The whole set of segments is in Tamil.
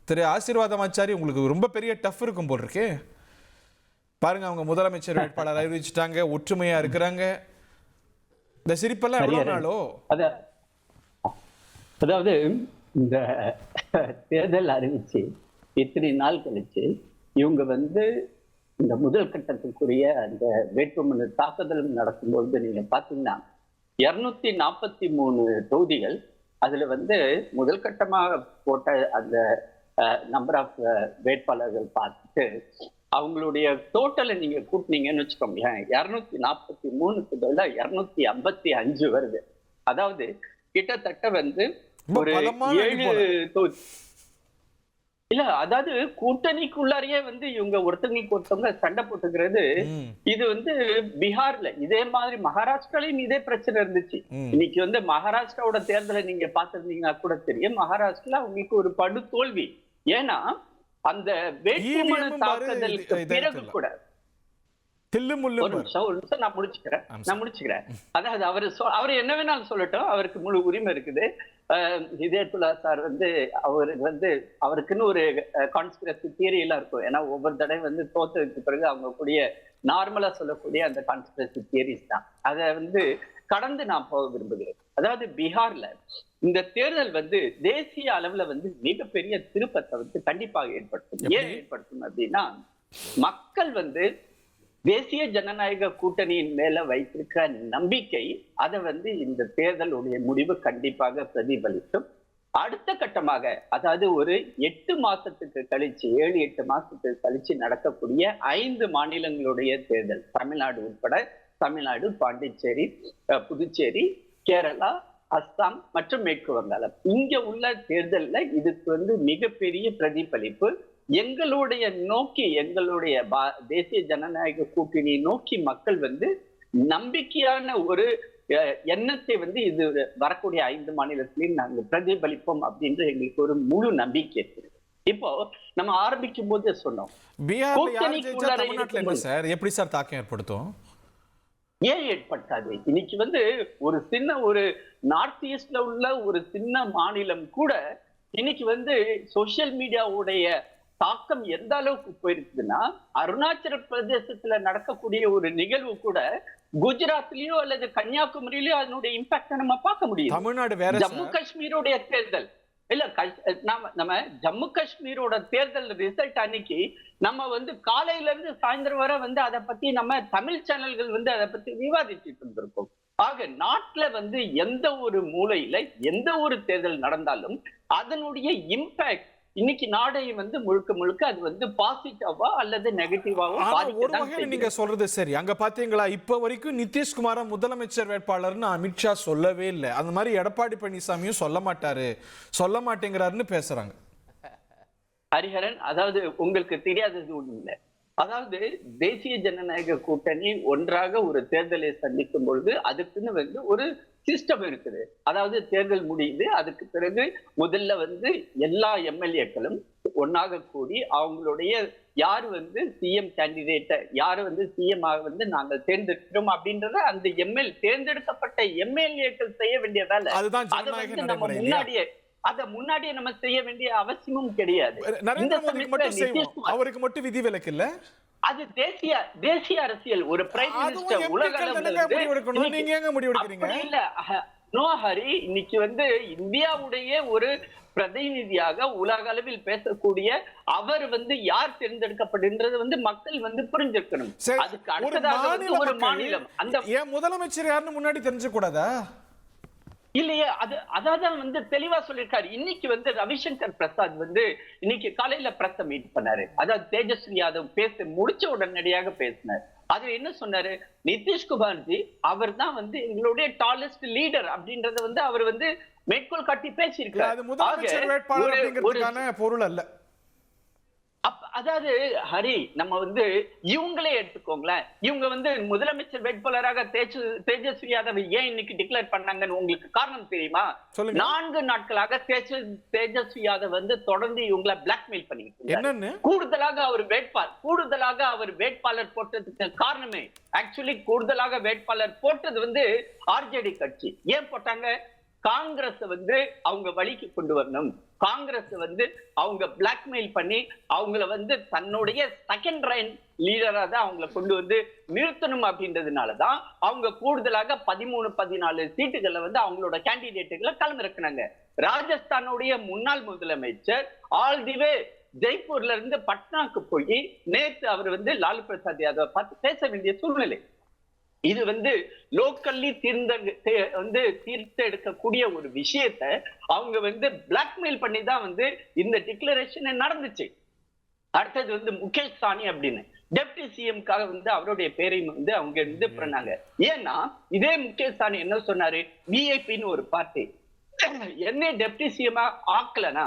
திரு ஆசீர்வாதம் ஆச்சாரி உங்களுக்கு ரொம்ப பெரிய டஃப் இருக்கும் போல் இருக்கே. பாருங்க, அவங்க முதலமைச்சர் வேட்பாளர் அறிவிச்சுட்டாங்க, ஒற்றுமையா இருக்கிறாங்க. இந்த சிரிப்பெல்லாம் எவ்வளவு நாளோ? அதாவது இந்த தேர்தல் அறிவிச்சு இத்தனை நாள் கழிச்சு இவங்க இந்த முதல் கட்டத்துக்குரிய அந்த வேட்புமனு தாக்குதல் நடக்கும்போது நீங்க பாத்தீங்கன்னா 243 தொகுதிகள், அதுல முதல் கட்டமாக போட்ட அந்த நம்பர் ஆஃப் வேட்பாளர்கள் பார்த்துட்டு அவங்களுடைய டோட்டலை நீங்க கூட்டினீங்கன்னு வச்சுக்கோங்களேன், 243க்கு பதிலா 255 வருது. அதாவது கிட்டத்தட்ட ஒரு 7 தொகுதி இல்ல, அதாவது கூட்டணிக்குள்ளாரையே இவங்க ஒருத்தங்களுக்கு ஒருத்தவங்க சண்டை போட்டுக்கிறது. இது பீகார்ல இதே மாதிரி, மகாராஷ்டிராலையும் இதே பிரச்சனை இருந்துச்சு. இன்னைக்கு மகாராஷ்டிராவோட தேர்தலை நீங்க பார்த்திருந்தீங்கன்னா கூட தெரியும், மகாராஷ்டிரால அவங்களுக்கு ஒரு படு தோல்வி. ஏன்னா அந்த வேட்புமனு தாக்குதலுக்கு பிறகு கூட நான் முடிச்சுக்கிறேன். அதாவது அவரு என்ன வேணாலும் சொல்லட்டும், அவருக்கு முழு உரிமை இருக்குது. ஹிதயத்துல்லா சார் அவருக்குன்னு ஒரு கான்ஸ்பிரசி தியரி எல்லாம் இருக்கும். ஏன்னா ஒவ்வொரு தடவை தோத்ததுக்கு பிறகு அவங்க கூடிய நார்மலா சொல்லக்கூடிய அந்த கான்ஸ்பிரசி தியரிஸ் தான். அதை கடந்து நான் போக விரும்புகிறேன். அதாவது பீகார்ல இந்த தேர்தல் தேசிய அளவுல மிகப்பெரிய திருப்பத்தை கண்டிப்பாக ஏற்படுத்தும். ஏன் ஏற்படுத்தும் அப்படின்னா, மக்கள் தேசிய ஜனநாயக கூட்டணியின் மேல வைத்திருக்கிற நம்பிக்கை, அதை இந்த தேர்தலுடைய முடிவு கண்டிப்பாக பிரதிபலிக்கும். அடுத்த கட்டமாக, அதாவது ஒரு 8 மாசத்துக்கு கழிச்சு, 7-8 மாசத்துக்கு கழிச்சு நடக்கக்கூடிய 5 மாநிலங்களுடைய தேர்தல், தமிழ்நாடு உட்பட, தமிழ்நாடு, பாண்டிச்சேரி, புதுச்சேரி, கேரளா, அஸ்ஸாம் மற்றும் மேற்கு வங்காளம், இங்க உள்ள தேர்தல்ல இதுக்கு மிகப்பெரிய பிரதிபலிப்பு. எங்களுடைய தேசிய ஜனநாயக கூட்டணி நோக்கி மக்கள் நம்பிக்கையான ஒரு எண்ணத்தை இது வரக்கூடிய 5 மாநிலத்திலையும் நாங்கள் பிரதிபலிப்போம் அப்படின்ற எங்களுக்கு ஒரு முழு நம்பிக்கை இருக்கு. இப்போ நம்ம ஆரம்பிக்கும் போது சொன்னோம், எப்படி சார் தாக்கம் ஏற்படுத்தும்? ஏன் ஏற்பட்டாது? இன்னைக்கு ஒரு நார்த் ஈஸ்ட்ல உள்ள ஒரு சின்ன மாநிலம் கூட இன்னைக்கு சோசியல் மீடியாவுடைய தாக்கம் எந்த அளவுக்கு போயிருக்குதுன்னா, அருணாச்சல பிரதேசத்துல நடக்கக்கூடிய ஒரு நிகழ்வு கூட குஜராத்லயோ அல்லது கன்னியாகுமரியிலயோ அதனுடைய இம்பாக்ட நம்ம பார்க்க முடியும். தமிழ்நாடு வேற. ஜம்மு காஷ்மீரோடைய தேர்தல் இல்ல, நம்ம ஜம்மு காஷ்மீரோட தேர்தல் ரிசல்ட் அன்னைக்கு நம்ம காலையில இருந்து சாயந்தரம் வரை அதை பத்தி நம்ம தமிழ் சேனல்கள் அதை பத்தி விவாதிச்சுட்டு இருந்திருக்கோம். ஆக நாட்டுல எந்த ஒரு மூலையில எந்த ஒரு தேர்தல் நடந்தாலும் அதனுடைய இம்பாக்ட் இன்னைக்கு நாடை முழுக்க முழுக்க அது பாசிட்டிவா அல்லது நெகட்டிவாவோ. நீங்க சொல்றது சரி. அங்க பாத்தீங்களா, இப்ப வரைக்கும் நிதிஷ்குமார முதலமைச்சர் வேட்பாளர்னு அமித்ஷா சொல்லவே இல்லை. அந்த மாதிரி எடப்பாடி பழனிசாமியும் சொல்ல மாட்டேங்கிறாருன்னு பேசுறாங்க. ஹரிஹரன், அதாவது உங்களுக்கு தெரியாதது ஒண்ணு இல்லை. அதாவது தேசிய ஜனநாயக கூட்டணி ஒன்றாக ஒரு தேர்தலை சந்திக்கும் பொழுது அதுக்குன்னு ஒரு சிஸ்டம் இருக்குது. அதாவது தேர்தல் முடியுது, அதுக்கு பிறகு முதல்ல எல்லா எம்எல்ஏக்களும் ஒன்னாக கூடி அவங்களுடைய யாரு சிஎம் கேண்டிடேட்டை, யாரு சிஎம் நாங்கள் தேர்ந்தெடுக்கிறோம் அப்படின்றத அந்த தேர்ந்தெடுக்கப்பட்ட எம்எல்ஏக்கள் செய்ய வேண்டிய வேலை. அதை முன்னாடியே நம்ம செய்ய வேண்டிய அவசியமும் கிடையாது. அவருக்கு மட்டும் விதி விலக்கு இல்ல. அது தேசிய அரசியல். ஒரு பிரைம் மினிஸ்டர் உலக நோ ஹரி, இன்னைக்கு இந்தியாவுடைய ஒரு பிரதிநிதியாக உலக அளவில் பேசக்கூடிய அவர் யார் தேர்ந்தெடுக்கப்படுன்றது மக்கள் புரிஞ்சிருக்கணும். அதுக்கு அடுத்ததாக ஒரு மாநிலம் அந்த முதலமைச்சர் யாருன்னு முன்னாடி தெரிஞ்ச கூடாதா? இல்லையே, அதான் தெளிவா சொல்லியிருக்காரு. இன்னைக்கு ரவிசங்கர் பிரசாத் இன்னைக்கு காலையில பிரஸ் மீட் பண்ணாரு. அதாவது தேஜஸ்வி யாதவ் பேச முடிச்ச உடனடியாக பேசினார். அது என்ன சொன்னாரு, நிதிஷ்குமார்ஜி அவர் தான் எங்களுடைய டாலஸ்ட் லீடர் அப்படின்றத அவர் மேற்கோள் காட்டி பேசியிருக்காரு. பொருள் அல்ல. அதாவது ஹரி, நம்ம இவங்களே எடுத்துக்கோங்களேன். இவங்க முதலமைச்சர் வேட்பாளராக தேஜஸ்வி யாதவ் ஏன் இன்னைக்கு டிக்ளேர் பண்ணாங்கன்னு உங்களுக்கு காரணம் தெரியுமா? 4 நாட்களாக தேஜஸ்வி யாதவ் தொடர்ந்து இவங்களை பிளாக்மெயில் பண்ணிட்டு கூடுதலாக அவர் வேட்பாளர் போட்டதுக்கு காரணமே, ஆக்சுவலி கூடுதலாக வேட்பாளர் போட்டது ஆர்ஜேடி கட்சி. ஏன் போட்டாங்க? காங்கிரஸ் வந்து அவங்க வழிக்கு கொண்டு வரணும், காங்கிரஸ் வந்து அவங்க பிளாக்மெயில் பண்ணி அவங்கள வந்து தன்னுடைய செகண்ட் லைன் லீடரா தான் அவங்கள கொண்டு வந்து நிறுத்தணும் அப்படின்றதுனாலதான் அவங்க கூடுதலாக 13-14 சீட்டுகளை வந்து அவங்களோட கேண்டிடேட்டுகளை களமிறக்குனாங்க. ராஜஸ்தானுடைய முன்னாள் முதலமைச்சர் ஆல் தி வே ஜெய்ப்பூர்ல இருந்து பட்னாக்கு போய் நேத்து அவர் வந்து லாலு பிரசாத் யாதவ் பார்த்து பேச வேண்டிய சூழ்நிலை. இது வந்து லோக்கல்லி தீர்த்தெடுக்கக்கூடிய ஒரு விஷயத்த அவங்க வந்து பிளாக்மெயில் பண்ணி தான் வந்து இந்த டிக்ளரேஷன் நடந்துச்சு. அடுத்தது வந்து முகேஷ் சானி அப்படின்னு டெப்டி சிஎம்காக வந்து அவருடைய பேரையும் வந்து அவங்க இது பண்ணாங்க. ஏன்னா இதே முகேஷ் சானி என்ன சொன்னாரு, விஐபின்னு ஒரு பார்ட்டி என்ன டெப்டி சிஎம் ஆக்கலனா,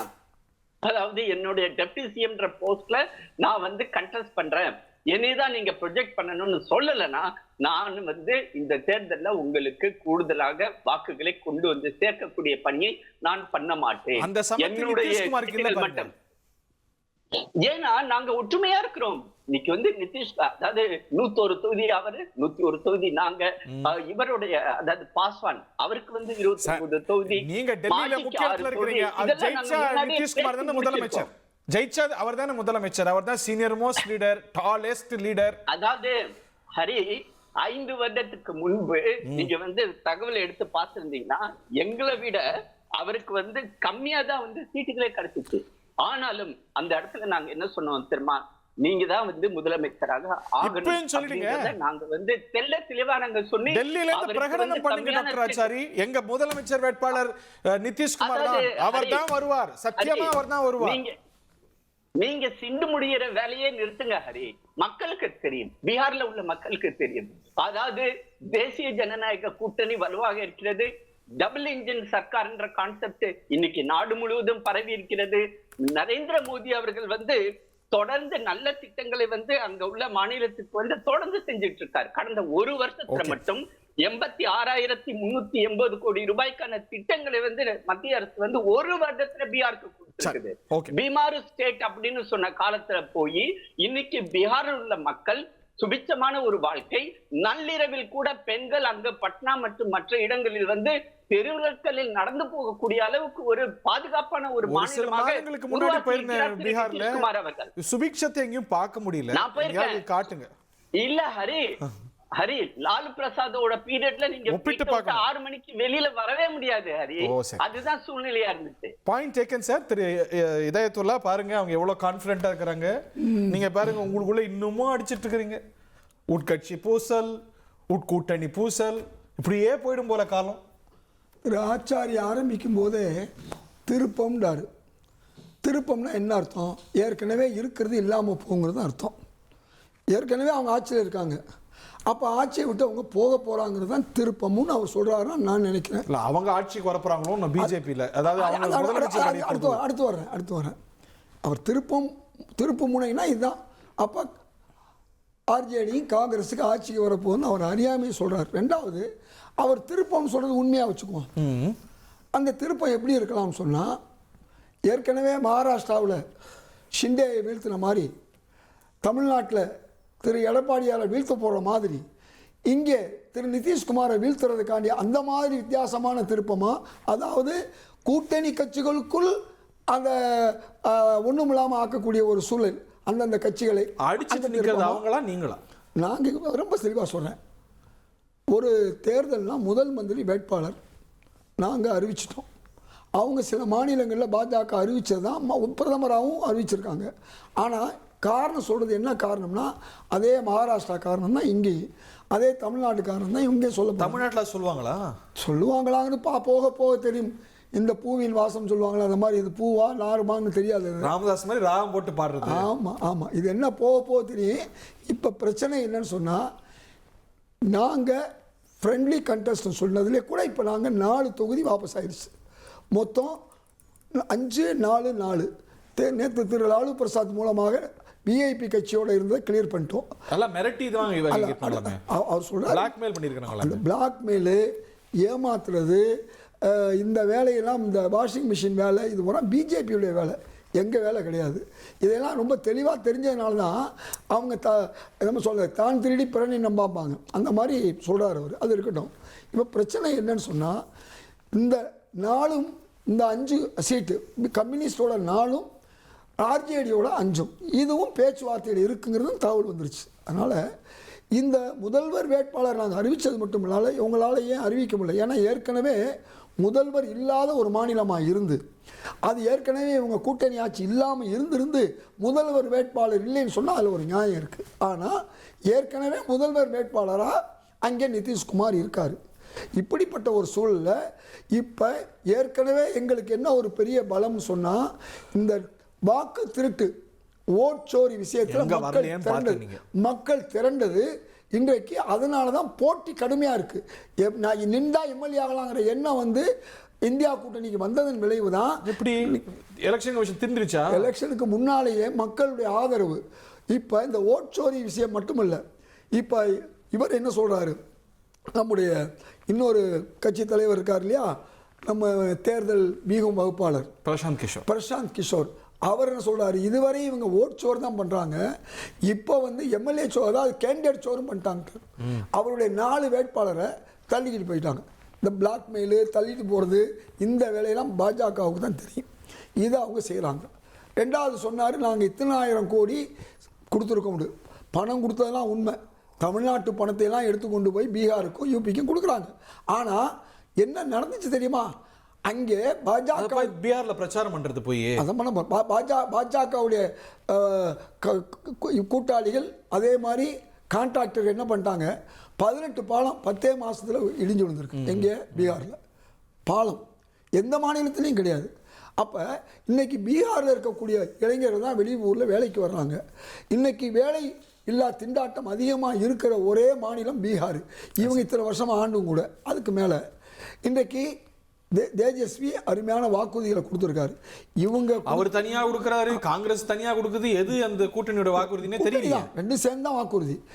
அதாவது என்னுடைய டெப்டி சிஎம்ன்ற போஸ்ட்ல நான் வந்து கண்டெஸ்ட் பண்றேன், என்னைதான் நீங்க ப்ரொஜெக்ட் பண்ணணும்னு சொல்லலைன்னா நான் வந்து இந்த தேர்தலில் உங்களுக்கு கூடுதலாக வாக்குகளை கொண்டு வந்து சேர்க்கக்கூடிய பணியை நான் பண்ண மாட்டேன். என்னுடைய மட்டும் ஏன்னா நாங்க ஒற்றுமையா இருக்கிறோம். இன்னைக்கு வந்து நிதிஷ் அதாவது 101 தொகுதி அவரு, 101 தொகுதி நாங்க, இவருடைய அதாவது பாஸ்வான் அவருக்கு வந்து 29 தொகுதி. நீங்க டெல்லியில முக்கியத்துல இருக்கீங்க. நிதிஷ்குமார் தான் முதலமைச்சர், ஜெயிச்சா அவர் தானே முதலமைச்சர், அவர் தான் சீனியர் மோஸ்ட் லீடர், டாலெஸ்ட் லீடர். அதாவது ஹரி 5 வருடத்துக்கு முன்பு நீங்க வந்து தகவல் எடுத்து பார்த்திருந்தீங்கன்னா எங்களை விட அவருக்கு வந்து கம்மியா தான் வந்து சீட்டுகளே கிடைச்சிச்சு. ஆனாலும் அந்த இடத்துல நாங்க என்ன சொன்னோம் தெரியுமா, நீங்க தான் வந்து முதலமைச்சராக ஆகணும். நாங்க வந்து தெல்ல தெளிவா நாங்க சொன்னி டெல்லியில இருந்து பிரகடனம் பண்ணுங்க டாக்டர் ஆச்சாரி, எங்க முதலமைச்சர் வேட்பாளர் நிதிஷ்குமார் தான், அவர் தான் வருவார், சத்தியமா அவர் தான் வருவார். நீங்க சிண்டு முடிகிற வேலையே நிறுத்துங்க ஹரி. மக்களுக்கு தெரியும், பீகார்ல உள்ள மக்களுக்கு தெரியும். அதாவது தேசிய ஜனநாயக கூட்டணி வலுவாக இருக்கிறது, டபுள் இன்ஜின் சர்க்கார் என்ற கான்செப்ட் இன்னைக்கு நாடு முழுவதும் பரவி இருக்கிறது. நரேந்திர மோடி அவர்கள் வந்து தொடர்ந்து நல்ல திட்டங்களை வந்து அங்க உள்ள மாநிலத்துக்கு வந்து தொடர்ந்து செஞ்சுட்டு இருக்காரு. கடந்த ஒரு வருஷத்துல மட்டும் 86,380 கோடி ரூபாய்க்கான திட்டங்களை வந்து மத்திய அரசு வந்து ஒரு வருடத்துல பீகாருக்கு கொடுத்திருக்குது. பீமாரு ஸ்டேட் அப்படின்னு சொன்ன காலத்துல போய் இன்னைக்கு பீகாரில் உள்ள மக்கள் சுபிச்சமான ஒரு வாழ்க்கை, நள்ளிரவில் கூட பெண்கள் அங்க பட்னா மற்றும் மற்ற இடங்களில் வந்து தெருவிளக்களில் நடந்து போகக்கூடிய அளவுக்கு ஒரு பாதுகாப்பான ஒரு மாநிலமாக சுபிக்ஷத்தை எங்கேயும் பார்க்க முடியல. நான் போயிருக்கேன், காட்டுங்க. இல்ல ஹரி லாலு பிரசாதோட பீரியட்ல நீங்க 6 மணிக்கு வெளியில வரவே முடியாது ஹரி, அதுதான் சூழ்நிலையா இருந்துச்சு. Point taken sir. Thiru Idhayathulla பாருங்க அவங்க எவ்வளவு கான்பிடென்ட்டா இருக்கிறாங்க. நீங்க பாருங்க உங்களுக்குள்ள இன்னமும் அடிச்சிட்டு இருக்கிறீங்க. உட்கட்சி பூசல், உட்கூட்டணி பூசல், இப்படியே போயிடும் போல காலம். திரு ஆச்சாரி ஆரம்பிக்கும் போதே திருப்பம்டாரு. திருப்பம்னா என்ன அர்த்தம்? ஏற்கனவே இருக்கிறது இல்லாமல் போங்கிறது அர்த்தம். ஏற்கனவே அவங்க ஆட்சியில் இருக்காங்க, அப்போ ஆட்சியை விட்டு அவங்க போக போகிறாங்கிறது தான் திருப்பம்னு அவர் சொல்கிறாருன்னு நான் நினைக்கிறேன். இல்லை அவங்க ஆட்சிக்கு வரப்போகிறாங்களோ பிஜேபியில், அதாவது அடுத்து வரேன். அவர் திருப்பு முனைனா இதுதான். அப்போ ஆர்ஜேடியும் காங்கிரஸுக்கு ஆட்சிக்கு வரப்போகுதுன்னு அவர் அறியாமையை சொல்கிறார். ரெண்டாவது, அவர் திருப்பம் சொல்கிறது உண்மையாக வச்சுக்குவோம். அந்த திருப்பம் எப்படி இருக்கலாம்னு சொன்னால், ஏற்கனவே மகாராஷ்டிராவில் ஷிண்டேயை வீழ்த்தின மாதிரி, தமிழ்நாட்டில் திரு எடப்பாடியாரை வீழ்த்த போகிற மாதிரி, இங்கே திரு நிதிஷ்குமாரை வீழ்த்துறதுக்காண்டி அந்த மாதிரி வித்தியாசமான திருப்பமாக, அதாவது கூட்டணி கட்சிகளுக்குள் அதை ஒன்றுமில்லாமல் ஆக்கக்கூடிய ஒரு சூழல், அந்தந்த கட்சிகளை அவங்களா நீங்களா? நாங்கள் ரொம்ப தெளிவாக சொல்கிறேன். ஒரு தேர்தல்னால் முதல் மந்திரி வேட்பாளர் நாங்கள் அறிவிச்சிட்டோம். அவங்க சில மாநிலங்களில் பாஜக அறிவித்தது தான் பிரதமராகவும் அறிவிச்சிருக்காங்க. ஆனால் காரணம் சொல்கிறது என்ன காரணம்னா, அதே மகாராஷ்டிரா காரணம் தான் இங்கே, அதே தமிழ்நாட்டு காரணம் தான் இங்கே சொல்ல. தமிழ்நாட்டில் சொல்லுவாங்களான்னு போக போக தெரியும். இந்த பூவின் வாசம் சொல்லுவாங்களா, அந்த மாதிரி இது பூவா நாருமான்னு தெரியாது. ராமதாஸ் மாதிரி ராகம் போட்டு பாடுறது. ஆமாம், இது என்ன போக போக தெரியும். இப்போ பிரச்சனை என்னன்னு சொன்னால், நாங்கள் ஃப்ரெண்ட்லி கண்டெஸ்ட் சொன்னதுலேயே கூட இப்போ நாங்கள் 4 தொகுதி வாபஸ் ஆயிடுச்சு. மொத்தம் 5-4-4 நேற்று திரு லாலு பிரசாத் மூலமாக விஐபி கட்சியோடு இருந்ததை கிளியர் பண்ணிட்டோம். அவர் சொல்கிறார் அந்த பிளாக்மெயிலு, ஏமாத்துறது, இந்த வேலையெல்லாம், இந்த வாஷிங் மிஷின் வேலை, இது பூரா பிஜேபியுடைய வேலை, எங்கள் வேலை கிடையாது. இதெல்லாம் ரொம்ப தெளிவாக தெரிஞ்சதுனால தான் அவங்க நம்ம சொல்ல தான் திருடி பிறனை நம்பாம்பாங்க, அந்த மாதிரி சொல்கிறார் அவர். அது இருக்கட்டும். இப்போ பிரச்சனை என்னன்னு சொன்னால், இந்த நாலும் இந்த 5 சீட்டு கம்யூனிஸ்டோட 4ம் ஆர்ஜேடியோட 5ம் இதுவும் பேச்சுவார்த்தையில் இருக்குங்கிறதும் தகவல் வந்துருச்சு. அதனால் இந்த முதல்வர் வேட்பாளர் நாங்கள் அறிவித்தது மட்டும் இல்லாமல் இவங்களால ஏன் அறிவிக்க முடியல, ஏன்னா ஏற்கனவே முதல்வர் இல்லாத ஒரு மாநிலமாக இருந்து அது ஏற்கனவே இவங்க கூட்டணி ஆட்சி இல்லாமல் இருந்திருந்து முதல்வர் வேட்பாளர் இல்லைன்னு சொன்னால் அதில் ஒரு நியாயம் இருக்குது. ஆனால் ஏற்கனவே முதல்வர் வேட்பாளராக அங்கே நிதிஷ்குமார் இருக்கார். இப்படிப்பட்ட ஒரு சூழலில் இப்போ ஏற்கனவே எங்களுக்கு என்ன ஒரு பெரிய பலம்னு சொன்னால் இந்த வாக்கு திருட்டு ஓட்சோரி விஷயத்தில் மக்கள் திரண்டது இன்றைக்கு. அதனால தான் போட்டி கடுமையாக இருக்குது. நான் நின்றா எம்எல்ஏ ஆகலாங்கிற எண்ணம் வந்து இந்தியா கூட்டணிக்கு வந்ததன் விளைவு தான். எப்படி எலெக்ஷன் கமிஷன் தின்றுச்சா? எலெக்ஷனுக்கு முன்னாலேயே மக்களுடைய ஆதரவு. இப்போ இந்த ஓட்சோரி விஷயம் மட்டுமல்ல, இப்போ இவர் என்ன சொல்கிறாரு, நம்முடைய இன்னொரு கட்சி தலைவர் இருக்கார் இல்லையா, நம்ம தேர்தல் மீகும் வகுப்பாளர் பிரசாந்த் கிஷோர், அவர் என்ன சொல்கிறாரு, இதுவரை இவங்க ஓட் சோறு தான் பண்ணுறாங்க, இப்போ வந்து எம்எல்ஏ சோறு, அதாவது கேண்டிடேட் சோறும் பண்ணிட்டாங்க. அவருடைய 4 வேட்பாளரை தள்ளிக்கிட்டு போயிட்டாங்க. இந்த பிளாக்மெயிலு தள்ளிட்டு போகிறது இந்த வேலையெல்லாம் பாஜகவுக்கு தான் தெரியும். இதை அவங்க செய்கிறாங்க. 2வது சொன்னார், நாங்கள் இத்தனை 1000 கோடி கொடுத்துருக்க முடியும். பணம் கொடுத்ததெல்லாம் உண்மை. தமிழ்நாட்டு பணத்தையெல்லாம் எடுத்து கொண்டு போய் பீகாருக்கும் யூபிக்கும் கொடுக்குறாங்க. ஆனால் என்ன நடந்துச்சு தெரியுமா, அங்கே பாஜக பீகார்ல பிரச்சாரம் பண்றது போய் அதான் பண்ண பாஜகவுடைய கூட்டாளிகள் அதே மாதிரி கான்ட்ராக்டர் என்ன பண்ணிட்டாங்க, 18 பாலம் 10 மாசத்துல இடிஞ்சு விழுந்திருக்கு. எங்கே? பீகாரில். பாலம் எந்த மாநிலத்திலையும் கிடையாது. அப்போ இன்னைக்கு பீகாரில் இருக்கக்கூடிய இளைஞர்கள் தான் வெளியூரில் வேலைக்கு வர்றாங்க. இன்னைக்கு வேலை இல்லா திண்டாட்டம் அதிகமாக இருக்கிற ஒரே மாநிலம் பீகார். இவங்க இத்தனை வருஷமாக ஆண்டும் கூட. அதுக்கு மேலே இன்றைக்கு தேஜஸ்வி அருமையான வாக்குறுதிகளை கொடுத்துருக்காரு. இவங்க அவர் தனியாக கொடுக்குறாரு, காங்கிரஸ் தனியாக கொடுக்குது. எது அந்த கூட்டணியோட வாக்குறுதினே தெரியல. 2 சேர்ந்து தான் வாக்குறுதி.